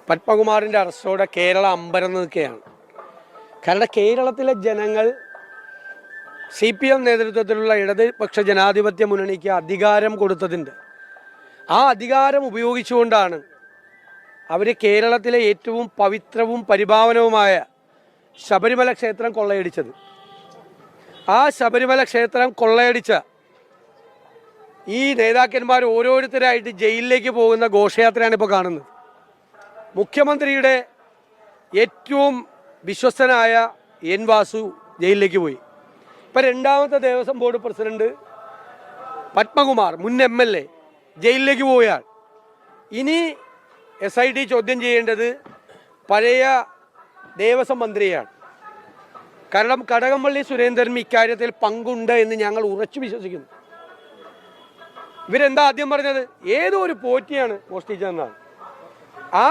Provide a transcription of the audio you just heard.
പത്മകുമാറിൻ്റെ അറസ്റ്റോടെ കേരളം അമ്പരന്ന് നിൽക്കുകയാണ്. കാരണം കേരളത്തിലെ ജനങ്ങൾ CPM നേതൃത്വത്തിലുള്ള ഇടതുപക്ഷ ജനാധിപത്യ മുന്നണിക്ക് അധികാരം കൊടുത്തതിൻ്റെ ആ അധികാരം ഉപയോഗിച്ചുകൊണ്ടാണ് അവർ കേരളത്തിലെ ഏറ്റവും പവിത്രവും പരിപാവനവുമായ ശബരിമല ക്ഷേത്രം കൊള്ളയടിച്ചത്. ആ ശബരിമല ക്ഷേത്രം കൊള്ളയടിച്ച ഈ നേതാക്കന്മാർ ഓരോരുത്തരായിട്ട് ജയിലിലേക്ക് പോകുന്ന ഘോഷയാത്രയാണ് ഇപ്പോൾ കാണുന്നത്. മുഖ്യമന്ത്രിയുടെ ഏറ്റവും വിശ്വസ്തനായ എൻ വാസു ജയിലിലേക്ക് പോയി. ഇപ്പം രണ്ടാമത്തെ ദേവസ്വം ബോർഡ് പ്രസിഡന്റ് പത്മകുമാർ മുൻ MLA ജയിലിലേക്ക് പോയാൽ ഇനി SIT ചോദ്യം ചെയ്യേണ്ടത് പഴയ ദേവസ്വം മന്ത്രിയാണ്. കാരണം കടകംപള്ളി സുരേന്ദ്രൻ ഇക്കാര്യത്തിൽ പങ്കുണ്ട് എന്ന് ഞങ്ങൾ ഉറച്ചു വിശ്വസിക്കുന്നു. ഇവരെന്താ ആദ്യം പറഞ്ഞത്? ഏതോ ഒരു പോറ്റിയാണ് മോഷ്ടിച്ചതെന്നാണ്. ആ